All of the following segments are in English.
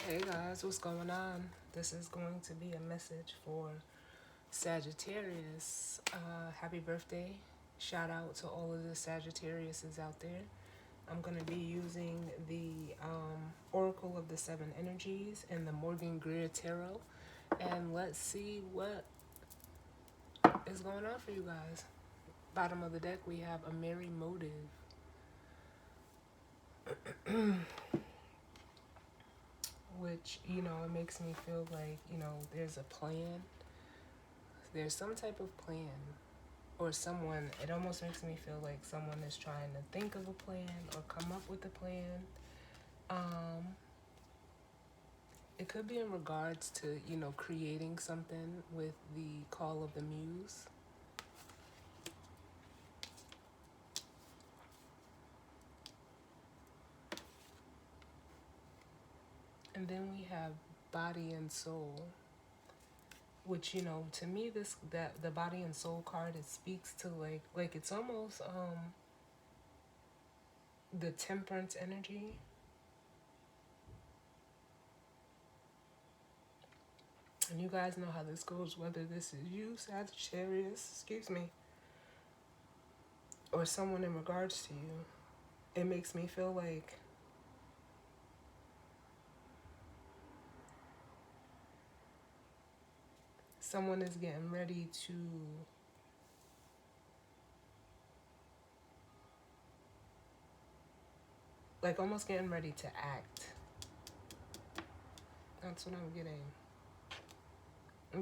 Hey guys, what's going on? This is going to be a message for Sagittarius. Happy birthday. Shout out to all of the Sagittariuses out there. I'm going to be using the Oracle of the Seven Energies and the Morgan Greer Tarot. And let's see what is going on for you guys. Bottom of the deck, we have a merry motive. Which, it makes me feel like, there's a plan. There's some type of plan. Or someone, it almost makes me feel like someone is trying to think of a plan or come up with a plan. It could be in regards to, creating something with the call of the muse. And then we have body and soul, which, to me, that the body and soul card, it speaks to like it's almost the temperance energy. And you guys know how this goes, whether this is you, Sagittarius, excuse me, or someone in regards to you. It makes me feel like someone is getting ready to almost getting ready to act. That's what I'm getting.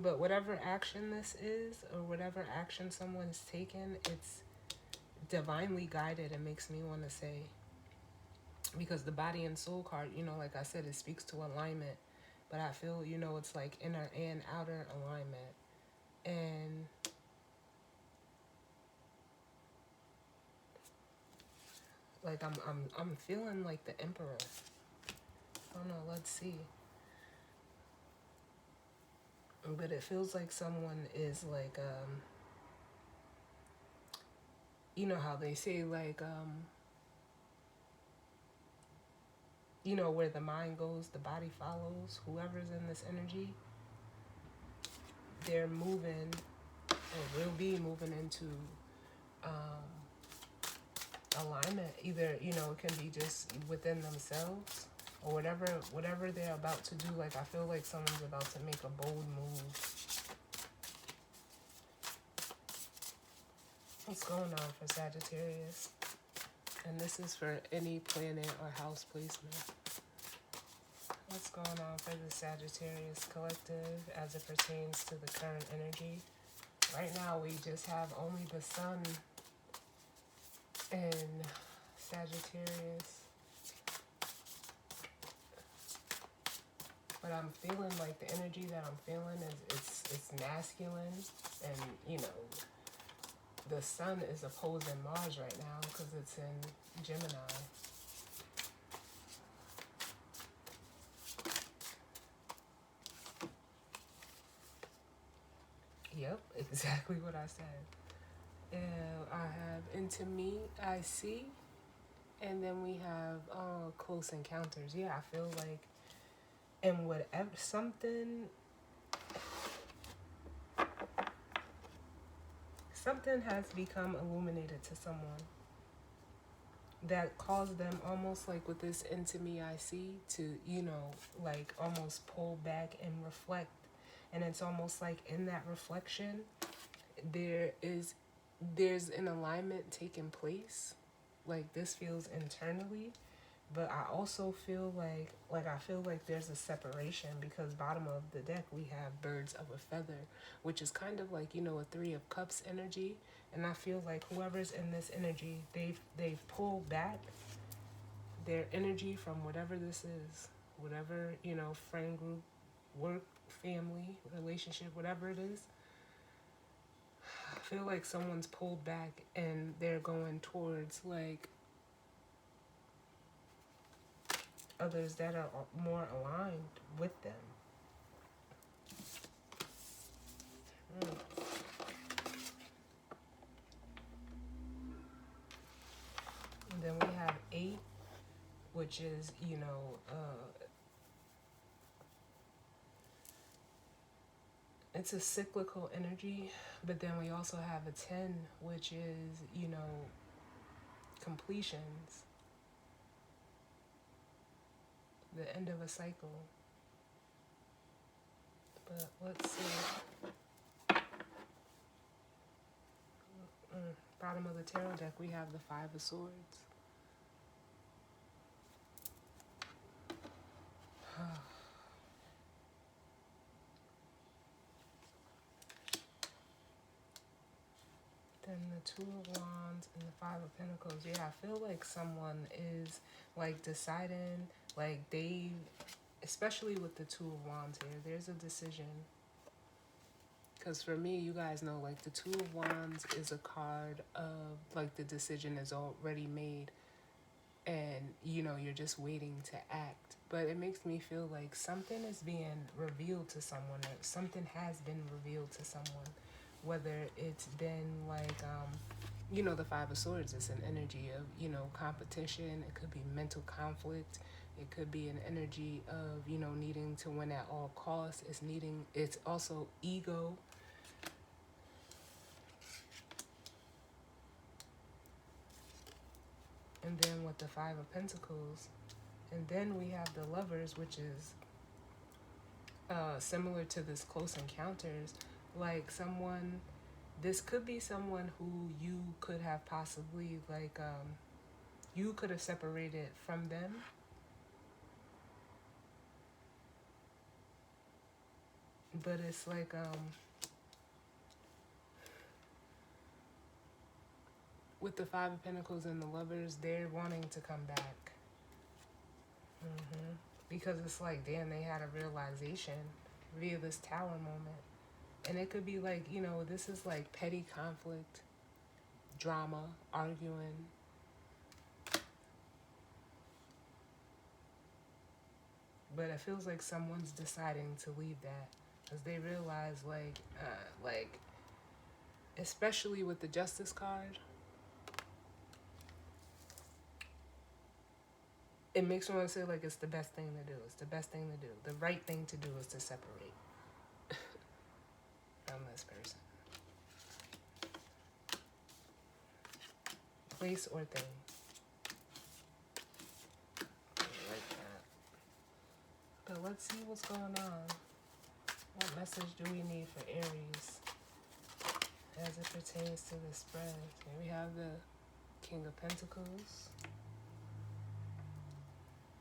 But whatever action this is, or whatever action someone's taken, it's divinely guided, it makes me want to say. Because the body and soul card, like I said, it speaks to alignment. But I feel, it's like inner and outer alignment. And like I'm feeling like the emperor. I don't know, let's see. But it feels like someone is like how they say where the mind goes, the body follows. Whoever's in this energy, they're moving or will be moving into alignment. Either, it can be just within themselves or whatever they're about to do. Like, I feel like someone's about to make a bold move. What's going on for Sagittarius? And this is for any planet or house placement. What's going on for the Sagittarius collective as it pertains to the current energy? Right now, we just have only the sun in Sagittarius. But I'm feeling like the energy that I'm feeling is it's masculine, and the sun is opposing Mars right now because it's in Gemini. Yep, exactly what I said. And I have into me, I see, and then we have close encounters. Yeah, I feel like, and whatever something has become illuminated to someone that caused them, almost like with this into me I see, to almost pull back and reflect. And it's almost like in that reflection there's an alignment taking place. Like, this feels internally, but I also feel like I feel like there's a separation, because bottom of the deck we have birds of a feather, which is kind of like, a Three of Cups energy. And I feel like whoever's in this energy, they've pulled back their energy from whatever this is, whatever, friend group, work, family, relationship, whatever it is. I feel like someone's pulled back and they're going towards others that are more aligned with them. And then we have 8, which is, It's a cyclical energy, but then we also have a 10, which is, completions, the end of a cycle. But let's see. Bottom of the tarot deck, we have the Five of Swords. Then the Two of Wands and the Five of Pentacles. Yeah, I feel like someone is like deciding, like they, especially with the Two of Wands here, there's a decision. Because for me, you guys know, like the Two of Wands is a card of like the decision is already made and you're just waiting to act. But it makes me feel like something is being revealed to someone, or something has been revealed to someone, whether it's been like the Five of Swords is an energy of competition. It could be mental conflict. It could be an energy of needing to win at all costs. It's also ego. And then with the Five of Pentacles, and then we have the Lovers, which is similar to this close encounters. Like this could be someone who you could have possibly you could have separated from them. But it's like with the Five of Pentacles and the Lovers, they're wanting to come back. Because it's like, damn, they had a realization via this Tower moment. And it could be like, this is like petty conflict, drama, arguing. But it feels like someone's deciding to leave that. Because they realize, like, especially with the Justice card, it makes me want to say, like, it's the best thing to do. It's the best thing to do. The right thing to do is to separate from this person. Place or thing. Like that. But let's see what's going on. What message do we need for Aries as it pertains to the spread? Here we have the King of Pentacles.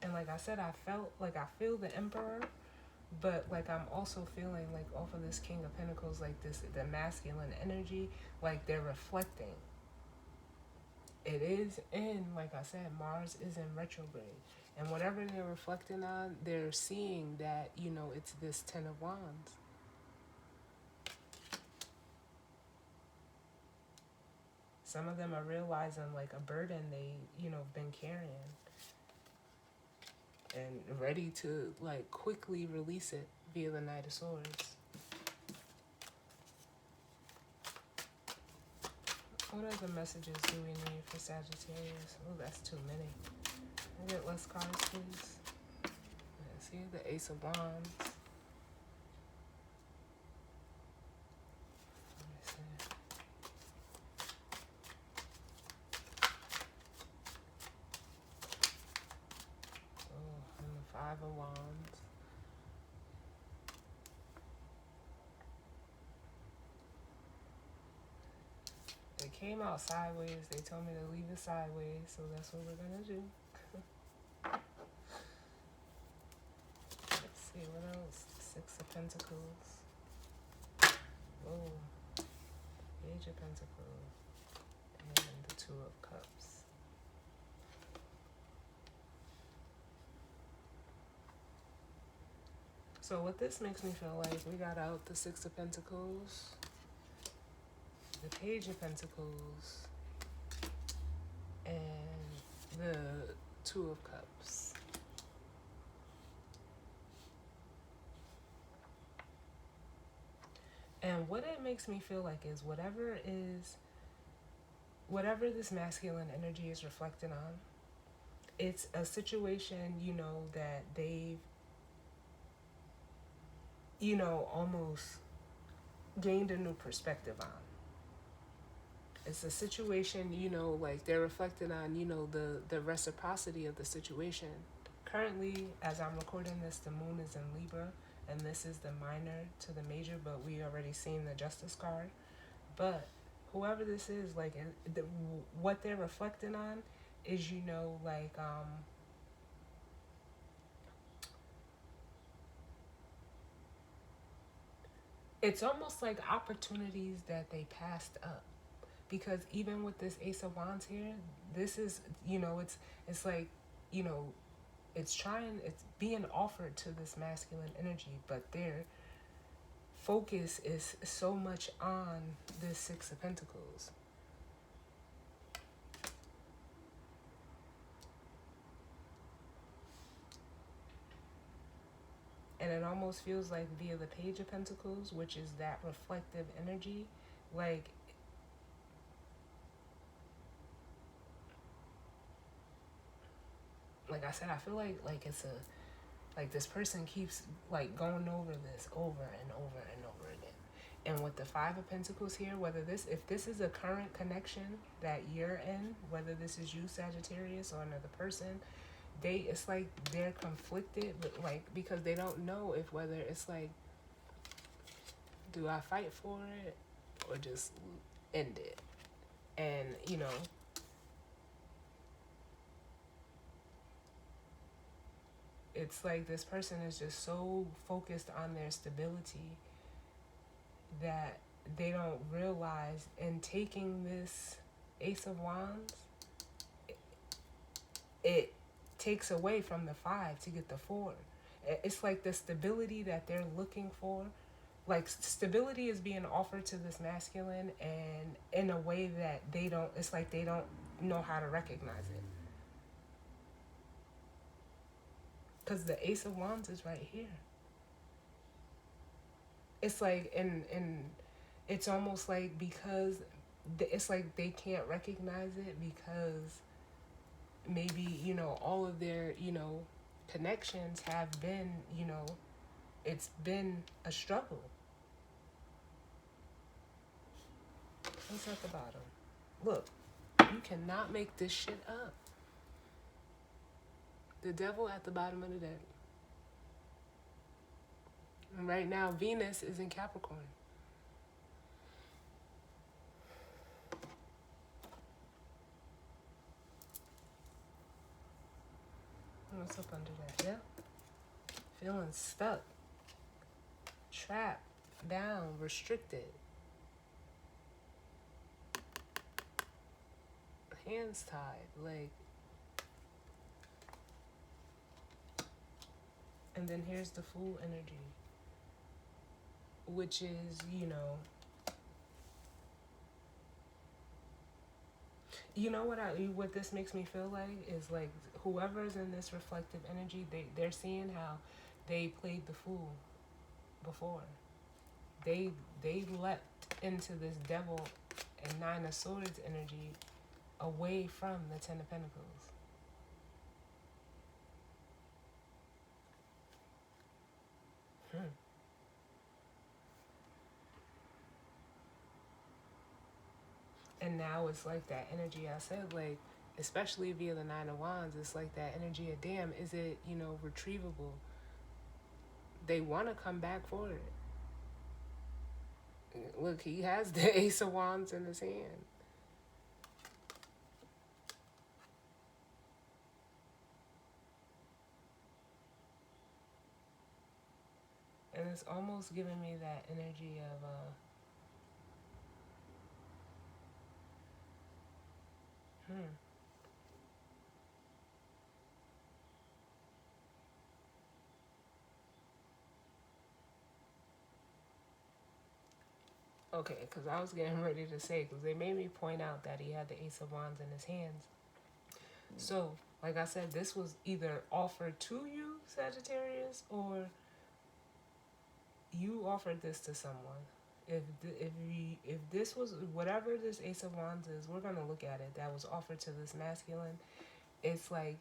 And like I said, I feel the Emperor, but like I'm also feeling like off of this King of Pentacles, like the masculine energy, like they're reflecting. It is in, like I said, Mars is in retrograde. And whatever they're reflecting on, they're seeing that, it's this Ten of Wands. Some of them are realizing like a burden they, been carrying. And ready to like quickly release it via the Knight of Swords. What other messages do we need for Sagittarius? Oh, that's too many. Can I get less cards, please? Let's see, the Ace of Wands. Let me see. Oh, and the Five of Wands. It came out sideways. They told me to leave it sideways, so that's what we're gonna do. Let's see, what else? Six of Pentacles. Oh, Page of Pentacles. And the Two of Cups. So what this makes me feel like, we got out the Six of Pentacles, the Page of Pentacles, and the Two of Cups. And what it makes me feel like is whatever this masculine energy is reflecting on, it's a situation, that they've, almost gained a new perspective on. It's a situation, like they're reflecting on, the reciprocity of the situation. Currently, as I'm recording this, the moon is in Libra, and this is the minor to the major, but we already seen the Justice card. But whoever this is, like, what they're reflecting on is, like, it's almost like opportunities that they passed up. Because even with this Ace of Wands here, this is, it's like, you know, it's being offered to this masculine energy, but their focus is so much on this Six of Pentacles. And it almost feels like via the Page of Pentacles, which is that reflective energy, like I said, I feel like it's like this person keeps like going over this over and over and over again. And with the Five of Pentacles here, if this is a current connection that you're in, whether this is you, Sagittarius, or another person, it's like they're conflicted, but like, because they don't know if whether it's like, do I fight for it or just end it? And it's like this person is just so focused on their stability that they don't realize, in taking this Ace of Wands, it takes away from the Five to get the Four. It's like the stability that they're looking for, like stability is being offered to this masculine, and in a way that it's like they don't know how to recognize it. Because the Ace of Wands is right here. It's like, and it's almost like, because it's like they can't recognize it because maybe, all of their, connections have been, it's been a struggle. What's at the bottom? Look, you cannot make this shit up. The Devil at the bottom of the deck. And right now, Venus is in Capricorn. What's up under that? Yeah. Feeling stuck, trapped, bound, restricted. Hands tied, like. And then here's the Fool energy, which is, what this makes me feel like is like, whoever's in this reflective energy, they're seeing how they played the fool before. They leapt into this Devil and Nine of Swords energy away from the Ten of Pentacles. And now it's like that energy I said, like, especially via the Nine of Wands, it's like that energy of, damn, is it, retrievable? They want to come back for it. Look, he has the Ace of Wands in his hand. And it's almost giving me that energy of, Okay, because I was getting ready to say, because they made me point out that he had the Ace of Wands in his hands. So, like I said, this was either offered to you, Sagittarius, or you offered this to someone. If this was, whatever this Ace of Wands is, we're going to look at it, that was offered to this masculine. It's like,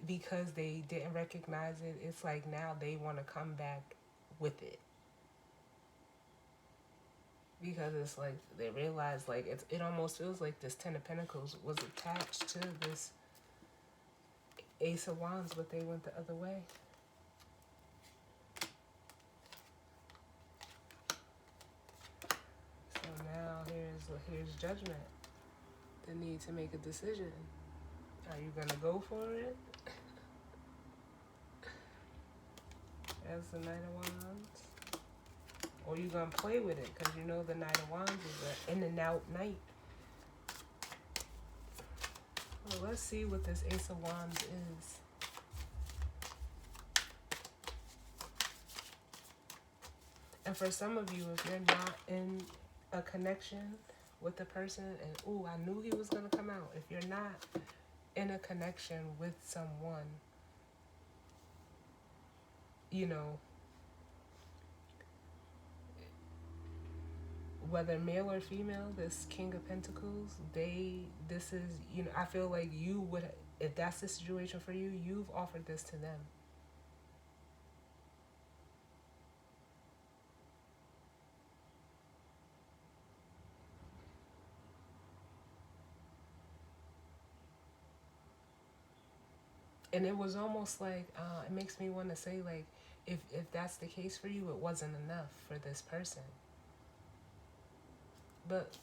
because they didn't recognize it, it's like now they want to come back with it. because it's like they realize like it almost feels like this Ten of Pentacles was attached to this Ace of Wands, but they went the other way. So now here's judgment. The need to make a decision. Are you gonna go for it? As the Knight of Wands, or you gonna play with it because you know the Knight of Wands is an in and out knight. Well, let's see what this Ace of Wands is. And for some of you, if you're not in a connection with the person, and ooh, I knew he was gonna come out. If you're not in a connection with someone, you know, whether male or female, this King of Pentacles, this is, you know, I feel like you would, if that's the situation for you, you've offered this to them. And it was almost like, it makes me want to say, like, if that's the case for you, it wasn't enough for this person. But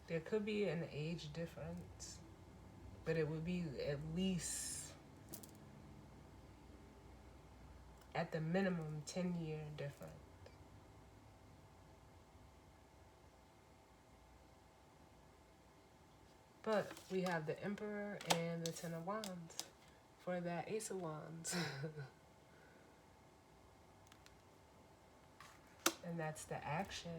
there could be an age difference, but it would be at least, at the minimum, 10-year difference. But we have the Emperor and the Ten of Wands for that Ace of Wands. And that's the action.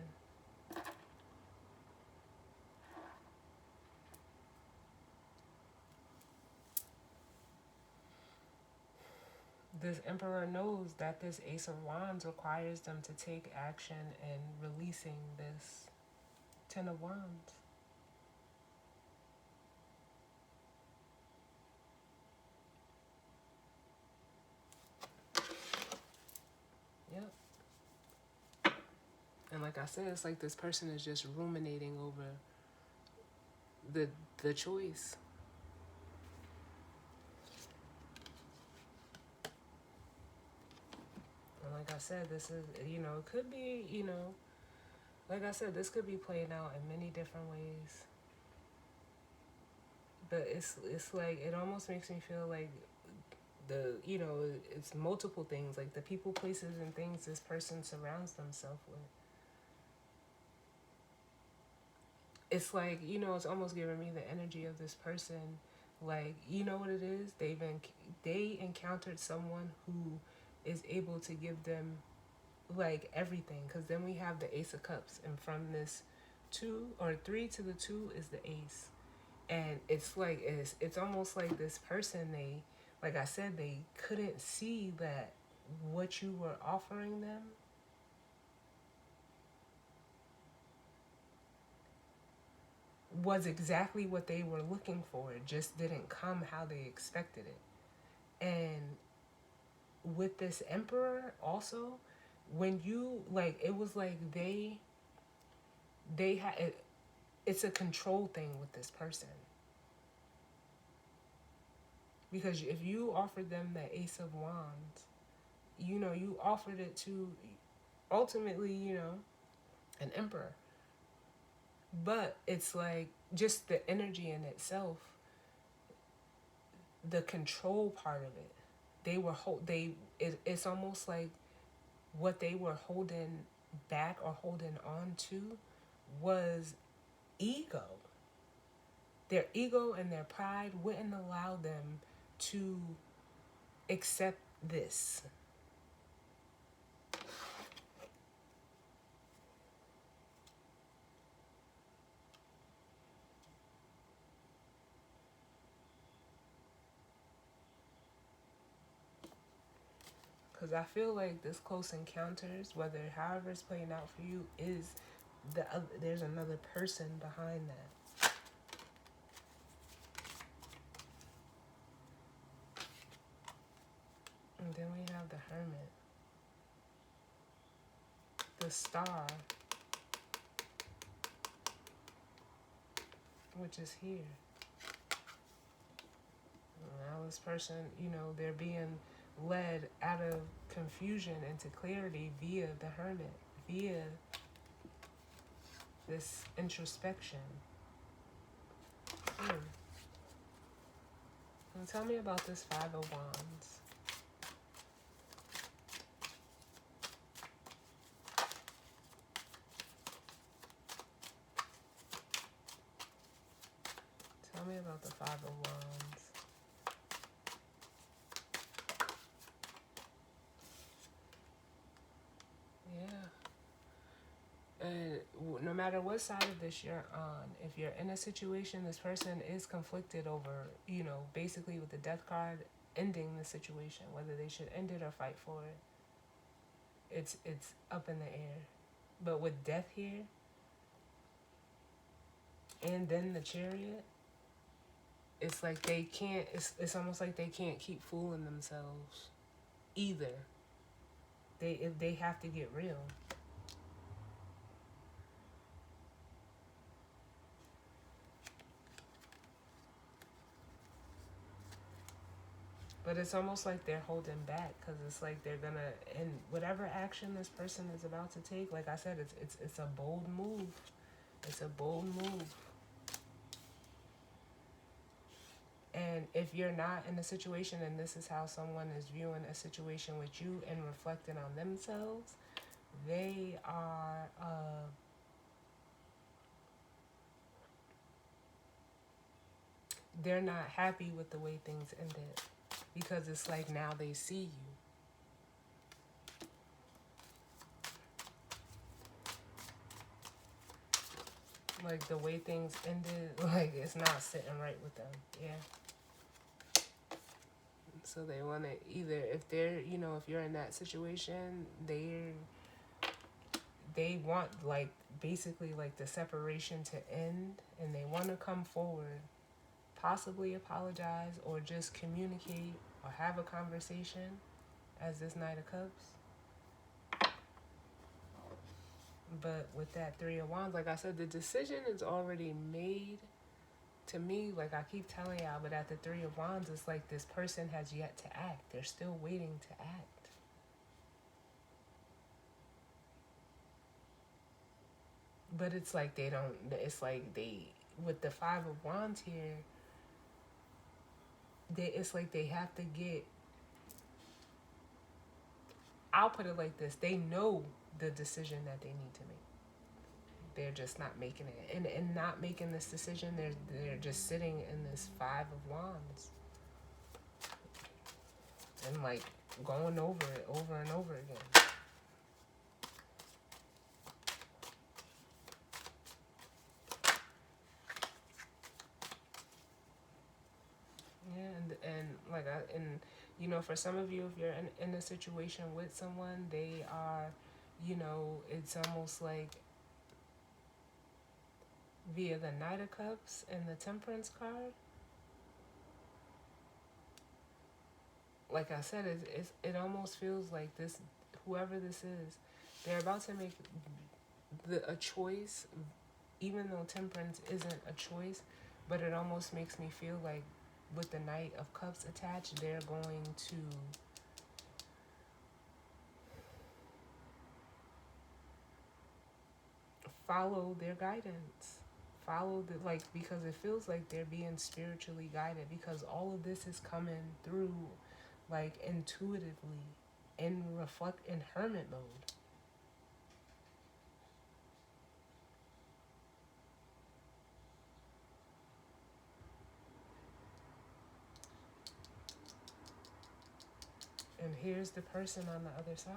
This Emperor knows that this Ace of Wands requires them to take action in releasing this Ten of Wands. Yep. And like I said, it's like this person is just ruminating over the choice. And like I said, this is, you know, it could be, you know, like I said, this could be playing out in many different ways. But it's like, it almost makes me feel like you know, it's multiple things, like the people, places, and things this person surrounds themselves with. It's like, you know, it's almost giving me the energy of this person. Like, you know what it is? They encountered someone who is able to give them like everything. Because then we have the Ace of Cups, and from this 2 or 3 to the 2 is the Ace. And it's like, it's almost like this person, they, like I said, they couldn't see that what you were offering them was exactly what they were looking for. It just didn't come how they expected it. And with this Emperor also, when you, like, it was like they had, it's a control thing with this person. Because if you offered them the Ace of Wands, you know, you offered it to, ultimately, you know, an Emperor. But it's like, just the energy in itself, the control part of it, it's almost like what they were holding back or holding on to was ego. Their ego and their pride wouldn't allow them to accept this. Because I feel like this close encounters, whether however it's playing out for you, is there's another person behind that. And then we have the Hermit. the Star, which is here. Now this person, you know, they're being led out of confusion into clarity via the Hermit, via this introspection. And tell me about this Five of Wands. Tell me about the Five of Wands. Yeah. And no matter what side of this you're on, if you're in a situation, this person is conflicted over, you know, basically with the Death card, ending the situation, whether they should end it or fight for it. It's up in the air. But with Death here, and then the Chariot, it's like they can't, it's almost like they can't keep fooling themselves either. They have to get real. But it's almost like they're holding back, because it's like they're gonna, and whatever action this person is about to take, like I said, it's a bold move. It's a bold move. And if you're not in a situation, and this is how someone is viewing a situation with you and reflecting on themselves, they are they're not happy with the way things ended, because it's like now they see you. Like the way things ended, like it's not sitting right with them. Yeah. So they want to either, if they're, you know, if you're in that situation, they want, like, basically like the separation to end, and they want to come forward, possibly apologize, or just communicate or have a conversation as this Knight of Cups. But with that Three of Wands, like I said, the decision is already made. To me, like I keep telling y'all, but at the Three of Wands, it's like this person has yet to act. They're still waiting to act. But it's like they don't, it's like they, with the Five of Wands here, it's like they have to get, I'll put it like this, they know the decision that they need to make. They're just not making it. And in not making this decision, they're just sitting in this Five of Wands. And like going over it over and over again. Yeah, and like you know, for some of you, if you're in a situation with someone, they are, you know, it's almost like via the Knight of Cups and the Temperance card. Like I said, it almost feels like this, whoever this is, they're about to make a choice, even though Temperance isn't a choice, but it almost makes me feel like with the Knight of Cups attached, they're going to follow their guidance. Follow the, like, because it feels like they're being spiritually guided, because all of this is coming through like intuitively, in hermit mode. And here's the person on the other side.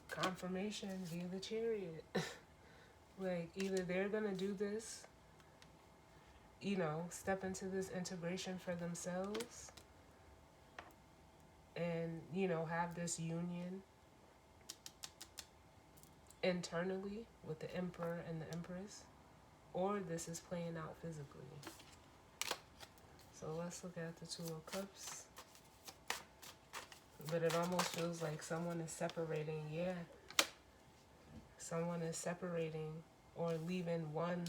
Confirmation via the Chariot. Like either they're gonna do this, you know, step into this integration for themselves, and, you know, have this union internally with the Emperor and the Empress, or this is playing out physically. So let's look at the Two of Cups. But it almost feels like someone is separating, yeah. Someone is separating or leaving one,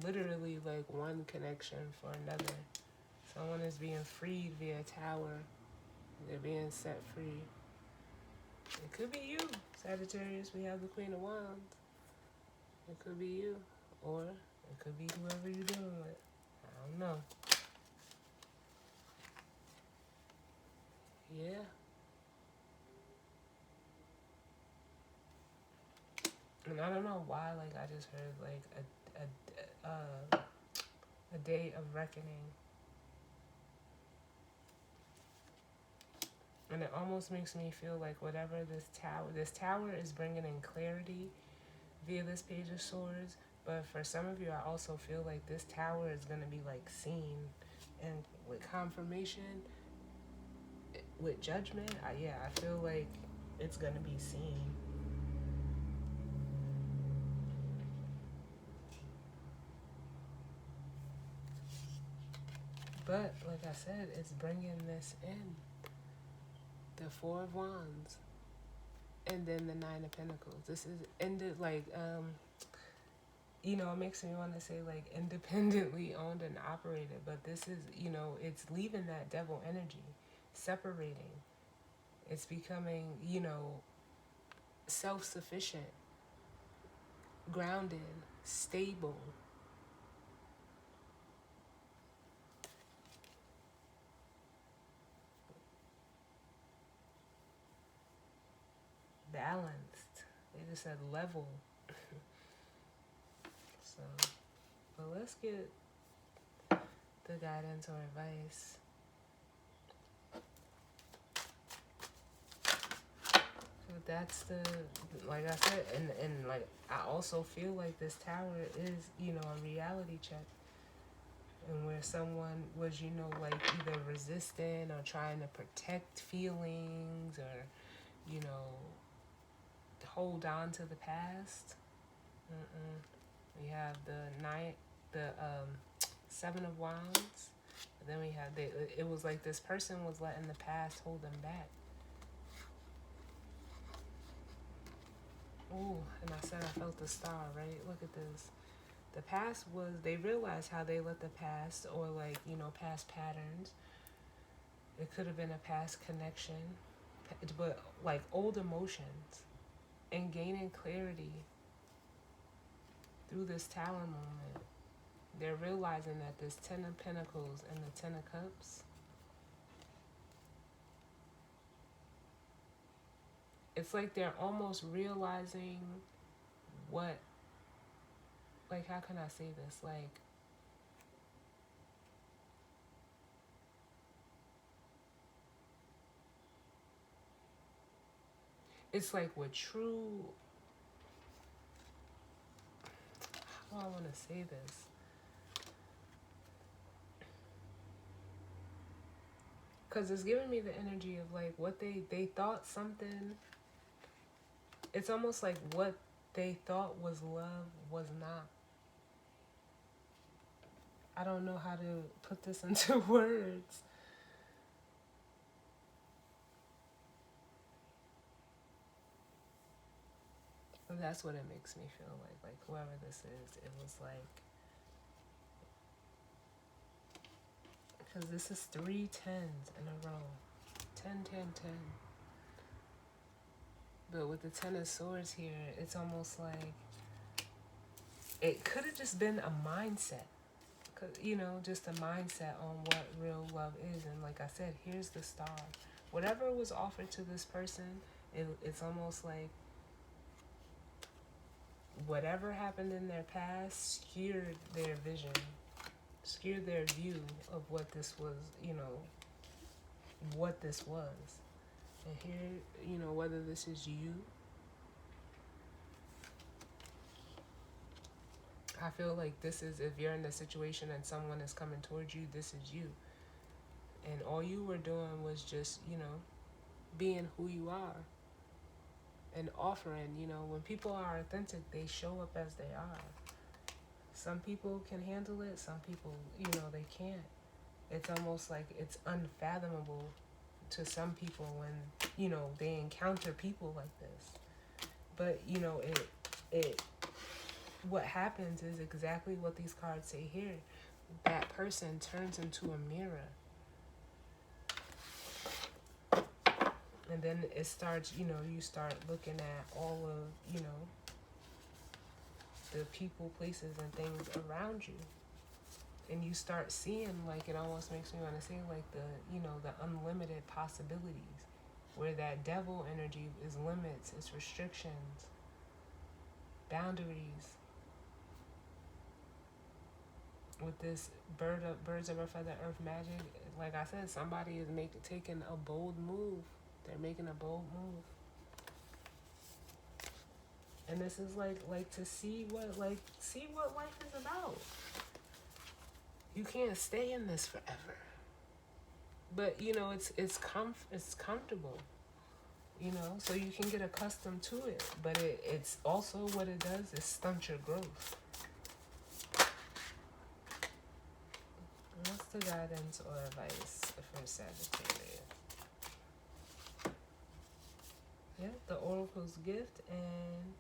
literally like one connection for another. Someone is being freed via tower. They're being set free. It could be you, Sagittarius. We have the Queen of Wands. It could be you. Or it could be whoever you're dealing with. I don't know. Yeah. And I don't know why, like, I just heard, like, a day of reckoning. And it almost makes me feel like whatever this tower is bringing in clarity via this Page of Swords. But for some of you, I also feel like this tower is going to be, like, seen. And with confirmation, with judgment, I feel like it's going to be seen. But, like I said, it's bringing this in. The Four of Wands. And then the Nine of Pentacles. This is ended, like, you know, it makes me want to say, like, independently owned and operated. But this is, you know, it's leaving that devil energy. Separating. It's becoming, you know, self-sufficient. Grounded. Stable. Balanced. They just said level. So, but let's get the guidance or advice. So that's the, like I said, and like I also feel like this tower is, you know, a reality check. And where someone was, you know, like either resistant or trying to protect feelings or, you know, hold on to the past. We have the Seven of Wands. And then we have, it was like this person was letting the past hold them back. Oh, and I said I felt the star, right? Look at this. The past was, they realized how they let the past, or like, you know, past patterns. It could have been a past connection, but like old emotions, and gaining clarity through this tower moment. They're realizing that this Ten of Pentacles and the Ten of Cups, it's like they're almost realizing what, like, how can I say this? Like, it's like what true, how do I want to say this? Because it's giving me the energy of like what they thought something, it's almost like what they thought was love was not. I don't know how to put this into words. But that's what it makes me feel like. Like whoever this is, it was like, because this is 3 tens in a row. 10, 10, 10. But with the Ten of Swords here, it's almost like it could have just been a mindset. You know, just a mindset on what real love is. And like I said, here's the star. Whatever was offered to this person, it's almost like whatever happened in their past skewed their vision, skewed their view of what this was, you know, what this was. And here, you know, whether this is you, I feel like this is, if you're in a situation and someone is coming towards you, this is you. And all you were doing was just, you know, being who you are. And offering, you know, when people are authentic, they show up as they are. Some people can handle it, some people, you know, they can't. It's almost like it's unfathomable to some people when, you know, they encounter people like this. But you know, it what happens is exactly what these cards say here. That person turns into a mirror. And then it starts, you know, you start looking at all of, you know, the people, places, and things around you. And you start seeing, like, it almost makes me want to say, like, the, you know, the unlimited possibilities. Where that devil energy is limits, it's restrictions, boundaries. With this birds of a feather, earth magic, like I said, somebody is taking a bold move. They're making a bold move. And this is like to see what life is about. You can't stay in this forever. But you know, it's comfortable. You know, so you can get accustomed to it. But it's also what it does is stunt your growth. What's the guidance or advice for Sagittarius? Yeah, the Oracle's gift and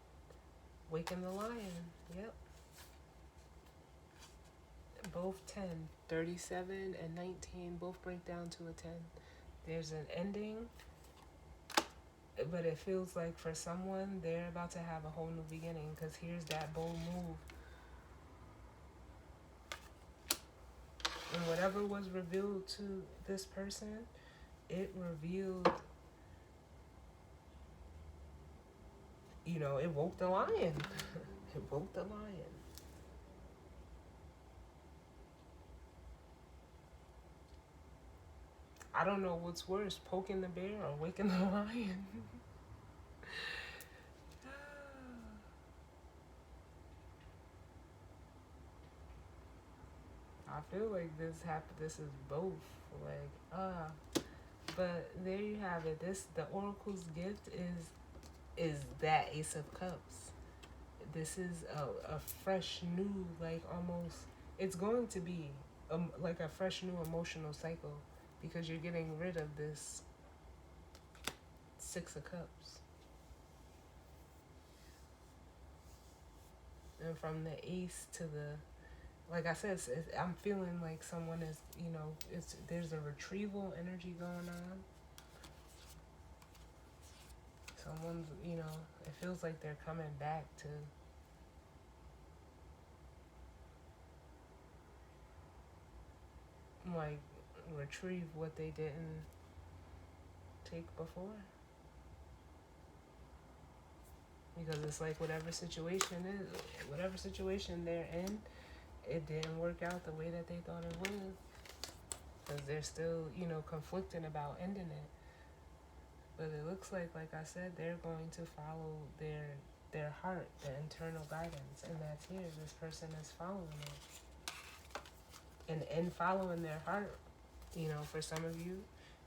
Waking the Lion. Yep. Both 10. 37 and 19 both break down to a 10. There's an ending, but it feels like for someone, they're about to have a whole new beginning, because here's that bold move. And whatever was revealed to this person, it revealed, you know, it woke the lion. It woke the lion. I don't know what's worse, poking the bear or waking the lion. I feel like this is both. But there you have it. The Oracle's gift is that Ace of Cups. This is a fresh new, like, almost, it's going to be like a fresh new emotional cycle, because you're getting rid of this Six of Cups. And from the Ace to the, like I said, I'm feeling like someone is, you know, there's a retrieval energy going on. Someone's, you know, it feels like they're coming back to like retrieve what they didn't take before. Because it's like whatever situation they're in, it didn't work out the way that they thought it would. Because they're still, you know, conflicting about ending it. But it looks like I said, they're going to follow their heart, their internal guidance. And that's here. This person is following it. And in following their heart, you know, for some of you,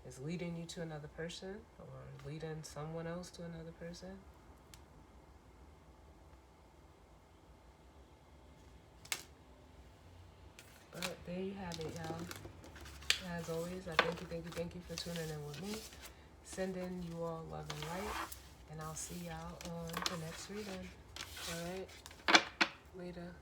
it's leading you to another person, or leading someone else to another person. But there you have it, y'all. As always, I thank you for tuning in with me. Sending you all love and light. And I'll see y'all on the next reading. Alright? Later.